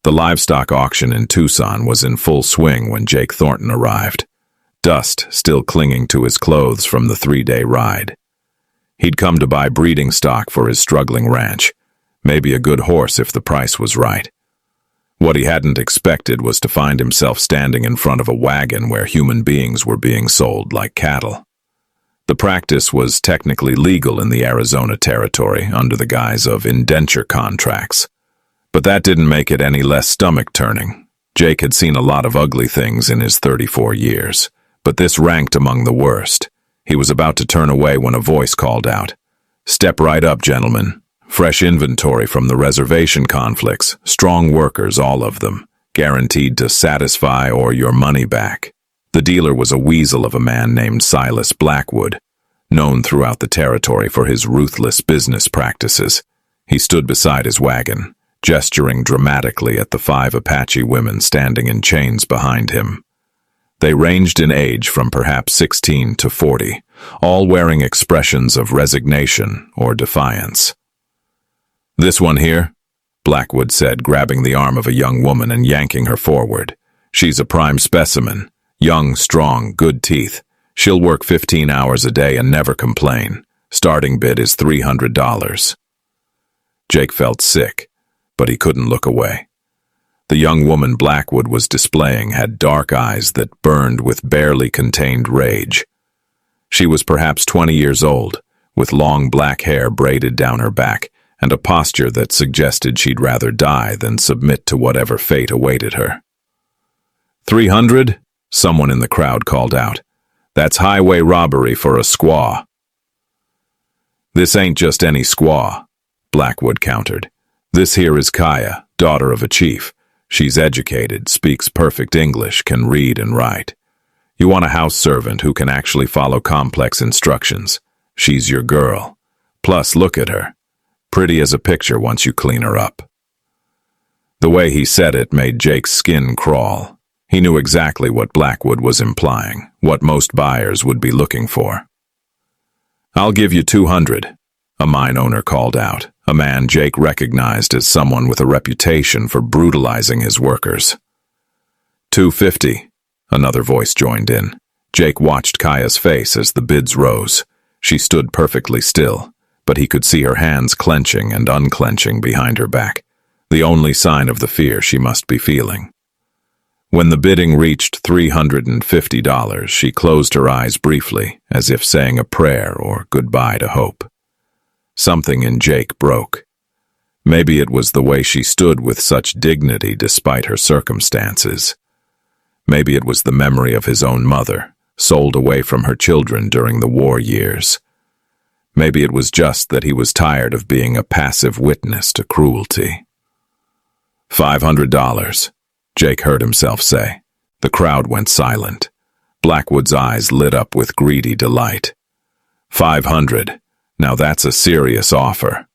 The livestock auction in Tucson was in full swing when Jake Thornton arrived, dust still clinging to his clothes from the 3-day ride. He'd come to buy breeding stock for his struggling ranch, maybe a good horse if the price was right. What he hadn't expected was to find himself standing in front of a wagon where human beings were being sold like cattle. The practice was technically legal in the Arizona territory under the guise of indenture contracts. But that didn't make it any less stomach-turning. Jake had seen a lot of ugly things in his 34 years, but this ranked among the worst. He was about to turn away when a voice called out, "Step right up, gentlemen. Fresh inventory from the reservation conflicts, strong workers, all of them, guaranteed to satisfy or your money back." The dealer was a weasel of a man named Silas Blackwood, known throughout the territory for his ruthless business practices. He stood beside his wagon, gesturing dramatically at the 5 Apache women standing in chains behind him. They ranged in age from perhaps 16 to 40, all wearing expressions of resignation or defiance. "This one here," Blackwood said, grabbing the arm of a young woman and yanking her forward. "She's a prime specimen. Young, strong, good teeth. She'll work 15 hours a day and never complain. Starting bid is $300. Jake felt sick, but he couldn't look away. The young woman Blackwood was displaying had dark eyes that burned with barely contained rage. She was perhaps 20 years old, with long black hair braided down her back and a posture that suggested she'd rather die than submit to whatever fate awaited her. "300? Someone in the crowd called out. "That's highway robbery for a squaw." "This ain't just any squaw," Blackwood countered. "This here is Kaya, daughter of a chief. She's educated, speaks perfect English, can read and write. You want a house servant who can actually follow complex instructions. She's your girl. Plus, look at her. Pretty as a picture once you clean her up." The way he said it made Jake's skin crawl. He knew exactly what Blackwood was implying, what most buyers would be looking for. "I'll give you 200, a mine owner called out, a man Jake recognized as someone with a reputation for brutalizing his workers. 250, another voice joined in. Jake watched Kaya's face as the bids rose. She stood perfectly still, but he could see her hands clenching and unclenching behind her back, the only sign of the fear she must be feeling. When the bidding reached $350, she closed her eyes briefly, as if saying a prayer or goodbye to hope. Something in Jake broke. Maybe it was the way she stood with such dignity despite her circumstances. Maybe it was the memory of his own mother, sold away from her children during the war years. Maybe it was just that he was tired of being a passive witness to cruelty. $500, Jake heard himself say. The crowd went silent. Blackwood's eyes lit up with greedy delight. 500. Now that's a serious offer.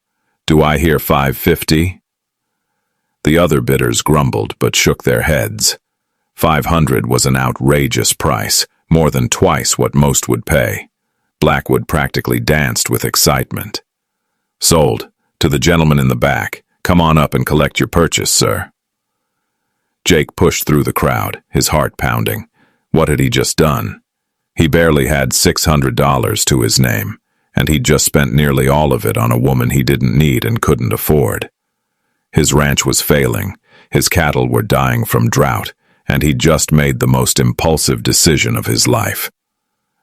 Do I hear 550? The other bidders grumbled but shook their heads. 500 was an outrageous price, more than twice what most would pay. Blackwood practically danced with excitement. "Sold. To the gentleman in the back. Come on up and collect your purchase, sir." Jake pushed through the crowd, his heart pounding. What had he just done? He barely had $600 to his name, and he'd just spent nearly all of it on a woman he didn't need and couldn't afford. His ranch was failing, his cattle were dying from drought, and he'd just made the most impulsive decision of his life.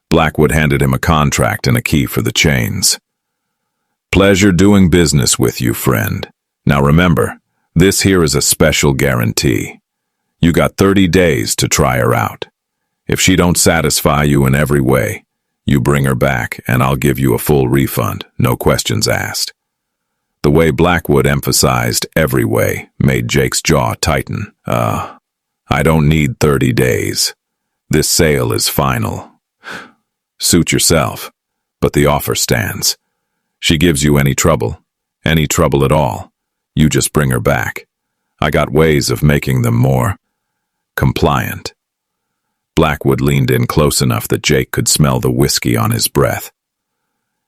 Blackwood handed him a contract and a key for the chains. "Pleasure doing business with you, friend. Now remember, this here is a special guarantee. You got 30 days to try her out. If she don't satisfy you in every way, you bring her back and I'll give you a full refund, no questions asked." The way Blackwood emphasized every way made Jake's jaw tighten. I don't need 30 days. This sale is final. Suit yourself, but the offer stands. She gives you any trouble at all, you just bring her back. I got ways of making them more compliant. Blackwood leaned in close enough that Jake could smell the whiskey on his breath.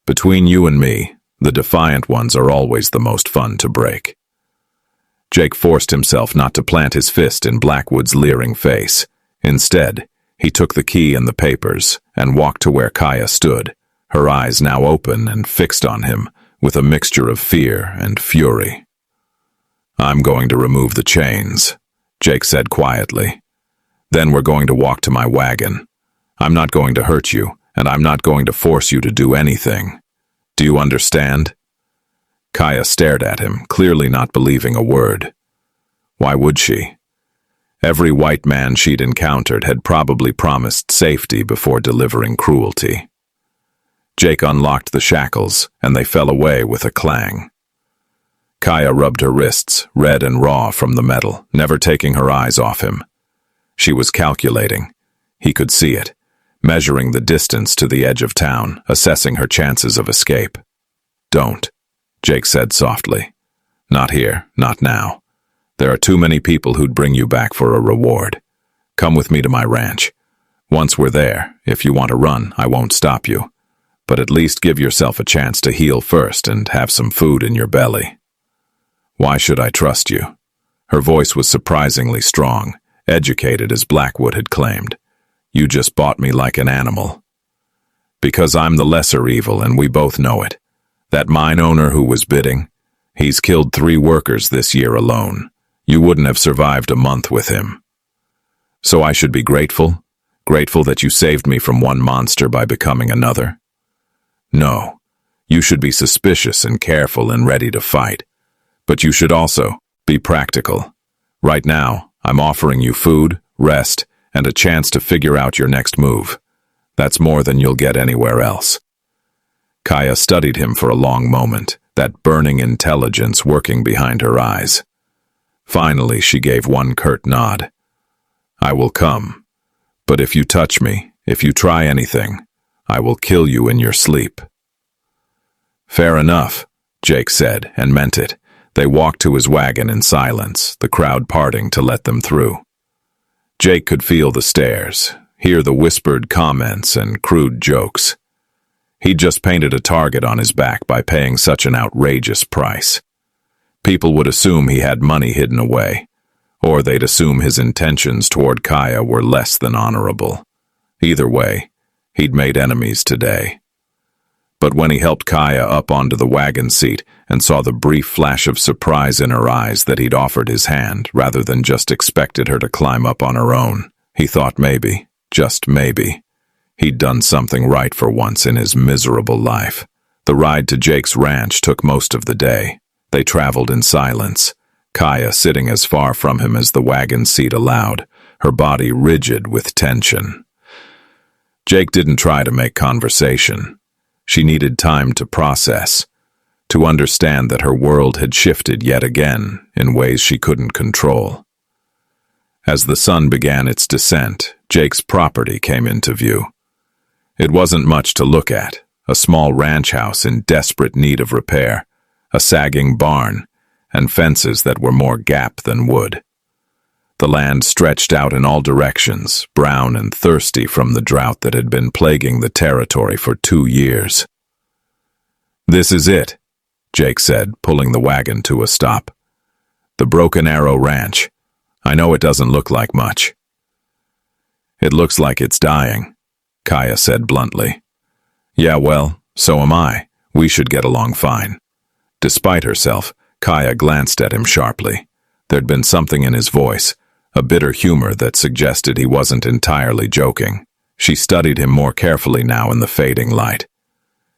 "Between you and me, the defiant ones are always the most fun to break." Jake forced himself not to plant his fist in Blackwood's leering face. Instead, he took the key and the papers and walked to where Kaya stood, her eyes now open and fixed on him with a mixture of fear and fury. "I'm going to remove the chains," Jake said quietly. "Then we're going to walk to my wagon. I'm not going to hurt you, and I'm not going to force you to do anything. Do you understand?" Kaya stared at him, clearly not believing a word. Why would she? Every white man she'd encountered had probably promised safety before delivering cruelty. Jake unlocked the shackles, and they fell away with a clang. Kaya rubbed her wrists, red and raw from the metal, never taking her eyes off him. She was calculating. He could see it, measuring the distance to the edge of town, assessing her chances of escape. "Don't," Jake said softly. "Not here, not now. There are too many people who'd bring you back for a reward. Come with me to my ranch. Once we're there, if you want to run, I won't stop you. But at least give yourself a chance to heal first and have some food in your belly." "Why should I trust you?" Her voice was surprisingly strong, educated as Blackwood had claimed. "You just bought me like an animal." "Because I'm the lesser evil and we both know it. That mine owner who was bidding, he's killed 3 workers this year alone. You wouldn't have survived a month with him. So I should be grateful? Grateful that you saved me from one monster by becoming another? No. You should be suspicious and careful and ready to fight. But you should also be practical. Right now, I'm offering you food, rest, and a chance to figure out your next move. That's more than you'll get anywhere else." Kaya studied him for a long moment, that burning intelligence working behind her eyes. Finally, she gave one curt nod. "I will come. But if you touch me, if you try anything, I will kill you in your sleep." "Fair enough," Jake said, and meant it. They walked to his wagon in silence, the crowd parting to let them through. Jake could feel the stares, hear the whispered comments and crude jokes. He'd just painted a target on his back by paying such an outrageous price. People would assume he had money hidden away, or they'd assume his intentions toward Kaya were less than honorable. Either way, he'd made enemies today. But when he helped Kaya up onto the wagon seat and saw the brief flash of surprise in her eyes that he'd offered his hand rather than just expected her to climb up on her own, he thought maybe, just maybe, he'd done something right for once in his miserable life. The ride to Jake's ranch took most of the day. They traveled in silence, Kaya sitting as far from him as the wagon seat allowed, her body rigid with tension. Jake didn't try to make conversation. She needed time to process, to understand that her world had shifted yet again in ways she couldn't control. As the sun began its descent, Jake's property came into view. It wasn't much to look at, a small ranch house in desperate need of repair, a sagging barn, and fences that were more gap than wood. The land stretched out in all directions, brown and thirsty from the drought that had been plaguing the territory for 2 years. "This is it," Jake said, pulling the wagon to a stop. "The Broken Arrow Ranch. I know it doesn't look like much." "It looks like it's dying," Kaya said bluntly. "Yeah, well, so am I. We should get along fine." Despite herself, Kaya glanced at him sharply. There'd been something in his voice, a bitter humor that suggested he wasn't entirely joking. She studied him more carefully now in the fading light.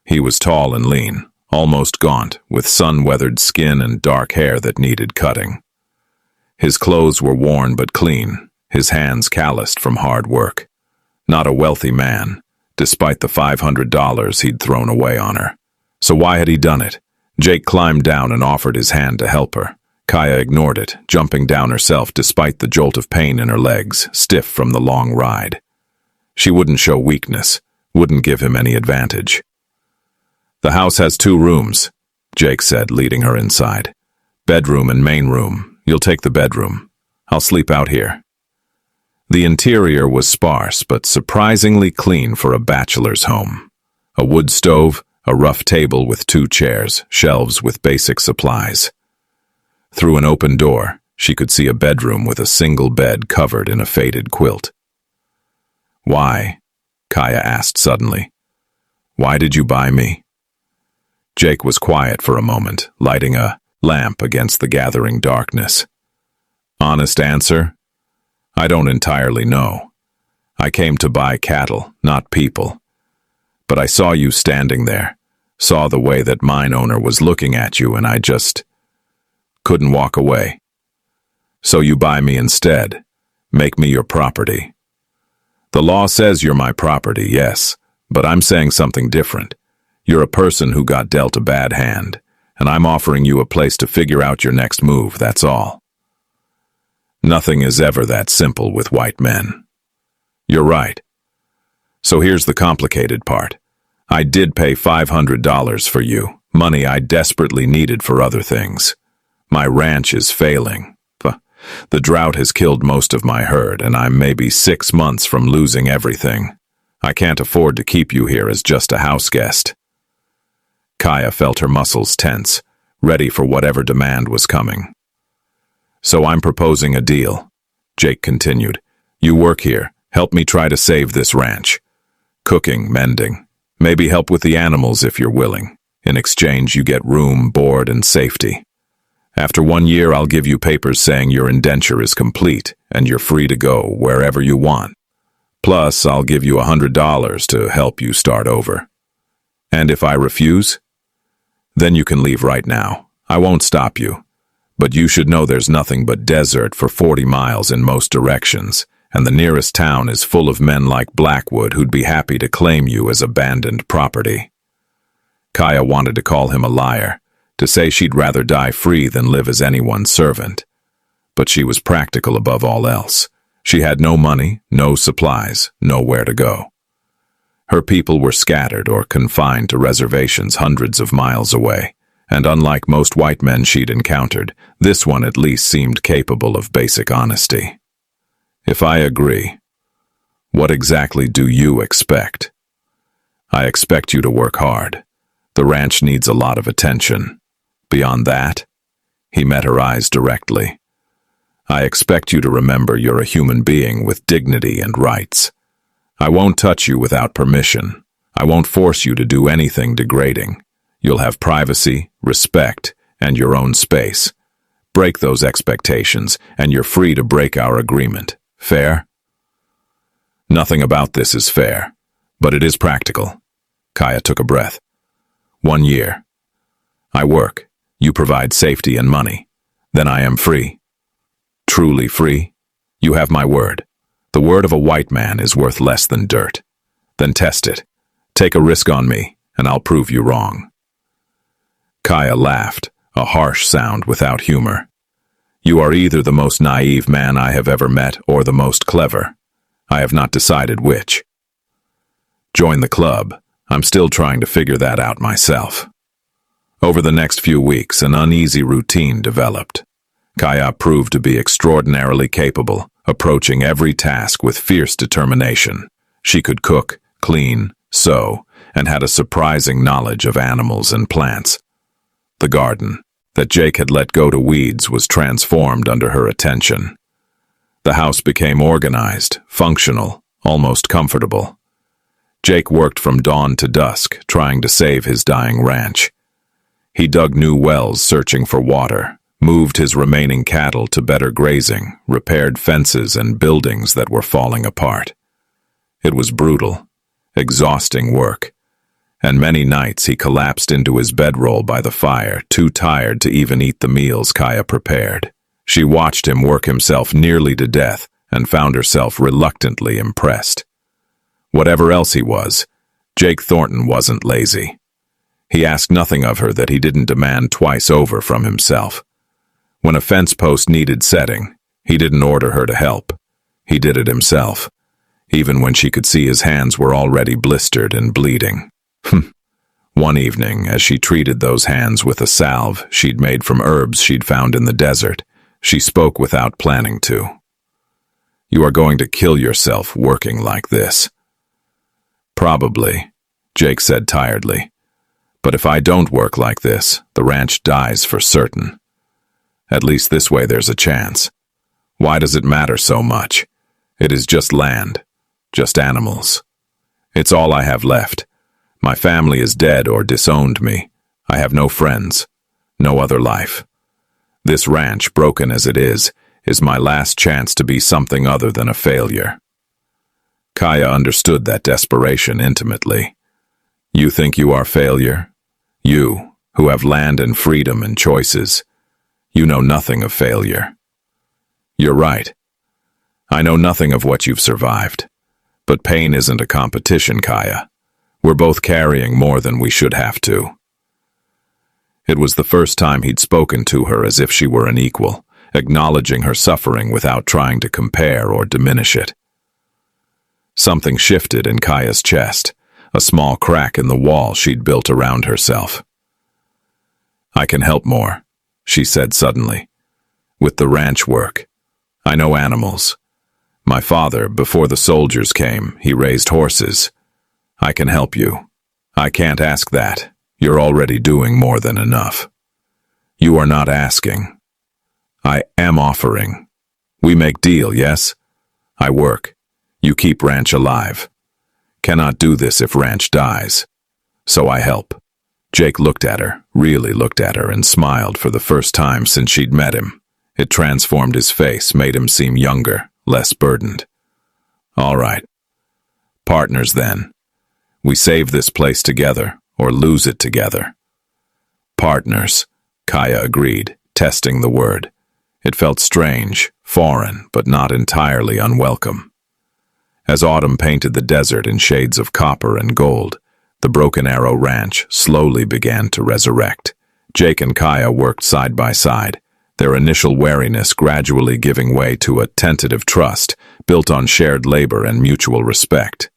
He was tall and lean, almost gaunt, with sun-weathered skin and dark hair that needed cutting. His clothes were worn but clean, his hands calloused from hard work. Not a wealthy man, despite the $500 he'd thrown away on her. So why had he done it? Jake climbed down and offered his hand to help her. Kaya ignored it, jumping down herself despite the jolt of pain in her legs, stiff from the long ride. She wouldn't show weakness, wouldn't give him any advantage. "The house has 2 rooms, Jake said, leading her inside. "Bedroom and main room. You'll take the bedroom. I'll sleep out here." The interior was sparse but surprisingly clean for a bachelor's home. A wood stove, a rough table with 2 chairs, shelves with basic supplies. Through an open door, she could see a bedroom with a single bed covered in a faded quilt. "Why?" Kaya asked suddenly. "Why did you buy me?" Jake was quiet for a moment, lighting a lamp against the gathering darkness. "Honest answer? I don't entirely know. I came to buy cattle, not people. But I saw you standing there, saw the way that mine owner was looking at you, and I just couldn't walk away. So you buy me instead, make me your property. The law says you're my property, yes, but I'm saying something different. You're a person who got dealt a bad hand, and I'm offering you a place to figure out your next move, that's all. Nothing is ever that simple with white men." "You're right. So here's the complicated part. I did pay $500 for you, money I desperately needed for other things. My ranch is failing. The drought has killed most of my herd, and I'm maybe 6 months from losing everything. I can't afford to keep you here as just a house guest." Kaya felt her muscles tense, ready for whatever demand was coming. "So I'm proposing a deal," Jake continued. "You work here, help me try to save this ranch. Cooking, mending, maybe help with the animals if you're willing. In exchange, you get room, board, and safety. After 1 year, I'll give you papers saying your indenture is complete and you're free to go wherever you want. Plus, I'll give you $100 to help you start over. And if I refuse, then you can leave right now. I won't stop you. But you should know there's nothing but desert for 40 miles in most directions, and the nearest town is full of men like Blackwood who'd be happy to claim you as abandoned property." Kaya wanted to call him a liar, to say she'd rather die free than live as anyone's servant. But she was practical above all else. She had no money, no supplies, nowhere to go. Her people were scattered or confined to reservations hundreds of miles away, and unlike most white men she'd encountered, this one at least seemed capable of basic honesty. "If I agree, what exactly do you expect?" "I expect you to work hard. The ranch needs a lot of attention. Beyond that," he met her eyes directly, "I expect you to remember you're a human being with dignity and rights. I won't touch you without permission. I won't force you to do anything degrading. You'll have privacy, respect, and your own space. Break those expectations, and you're free to break our agreement. Fair?" "Nothing about this is fair, but it is practical." Kaya took a breath. 1 year. I work. You provide safety and money. Then I am free. Truly free? You have my word. The word of a white man is worth less than dirt. Then test it. Take a risk on me, and I'll prove you wrong. Kaya laughed, a harsh sound without humor. "You are either the most naive man I have ever met or the most clever. I have not decided which. Join the club. I'm still trying to figure that out myself." Over the next few weeks, an uneasy routine developed. Kaya proved to be extraordinarily capable, approaching every task with fierce determination. She could cook, clean, sew, and had a surprising knowledge of animals and plants. The garden, that Jake had let go to weeds, was transformed under her attention. The house became organized, functional, almost comfortable. Jake worked from dawn to dusk, trying to save his dying ranch. He dug new wells searching for water, moved his remaining cattle to better grazing, repaired fences and buildings that were falling apart. It was brutal, exhausting work, and many nights he collapsed into his bedroll by the fire, too tired to even eat the meals Kaya prepared. She watched him work himself nearly to death and found herself reluctantly impressed. Whatever else he was, Jake Thornton wasn't lazy. He asked nothing of her that he didn't demand twice over from himself. When a fence post needed setting, he didn't order her to help. He did it himself, even when she could see his hands were already blistered and bleeding. One evening, as she treated those hands with a salve she'd made from herbs she'd found in the desert, she spoke without planning to. "You are going to kill yourself working like this." "Probably," Jake said tiredly. "But if I don't work like this, the ranch dies for certain. At least this way there's a chance. Why does it matter so much? It is just land, just animals. It's all I have left. My family is dead or disowned me. I have no friends, no other life. This ranch, broken as it is my last chance to be something other than a failure. Kaya understood that desperation intimately. You think you are failure? You, who have land and freedom and choices. You know nothing of failure. You're right. I know nothing of what you've survived. But pain isn't a competition, Kaya. We're both carrying more than we should have to. It was the first time he'd spoken to her as if she were an equal, acknowledging her suffering without trying to compare or diminish it. Something shifted in Kaya's chest, a small crack in the wall she'd built around herself. I can help more, she said suddenly. With the ranch work. I know animals. My father, before the soldiers came, he raised horses. I can help you. I can't ask that. You're already doing more than enough. You are not asking. I am offering. We make deal, yes? I work. You keep ranch alive. Cannot do this if ranch dies. So I help. Jake looked at her, really looked at her, and smiled for the first time since she'd met him. It transformed his face, made him seem younger, less burdened. All right. Partners then. We save this place together, or lose it together. Partners, Kaya agreed, testing the word. It felt strange, foreign, but not entirely unwelcome. As autumn painted the desert in shades of copper and gold, the Broken Arrow Ranch slowly began to resurrect. Jake and Kaya worked side by side, their initial wariness gradually giving way to a tentative trust built on shared labor and mutual respect.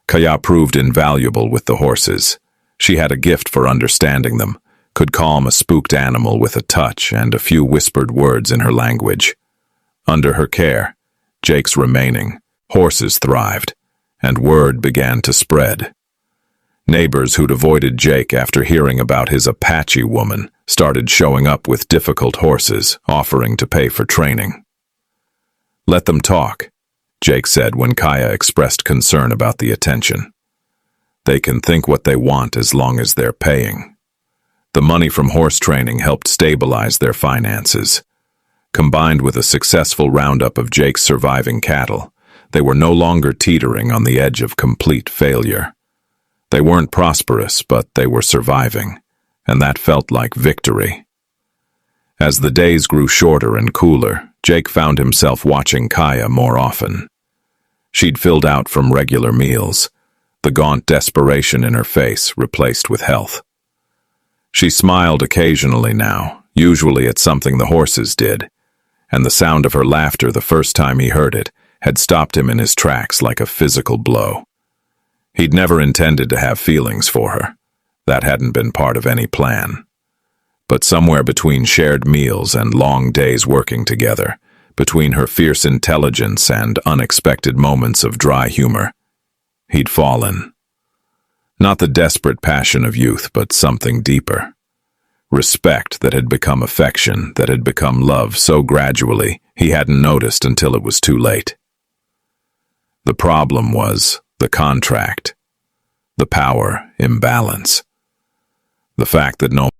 Kaya proved invaluable with the horses. She had a gift for understanding them, could calm a spooked animal with a touch and a few whispered words in her language. Under her care, Jake's remaining, horses thrived, and word began to spread. Neighbors who'd avoided Jake after hearing about his Apache woman started showing up with difficult horses, offering to pay for training. Let them talk, Jake said when Kaya expressed concern about the attention. They can think what they want as long as they're paying. The money from horse training helped stabilize their finances. Combined with a successful roundup of Jake's surviving cattle, they were no longer teetering on the edge of complete failure. They weren't prosperous, but they were surviving, and that felt like victory. As the days grew shorter and cooler, Jake found himself watching Kaya more often. She'd filled out from regular meals, the gaunt desperation in her face replaced with health. She smiled occasionally now, usually at something the horses did, and the sound of her laughter the first time he heard it had stopped him in his tracks like a physical blow. He'd never intended to have feelings for her. That hadn't been part of any plan. But somewhere between shared meals and long days working together, between her fierce intelligence and unexpected moments of dry humor, he'd fallen. Not the desperate passion of youth, but something deeper. Respect that had become affection, that had become love so gradually he hadn't noticed until it was too late. The problem was the contract, the power imbalance, the fact that no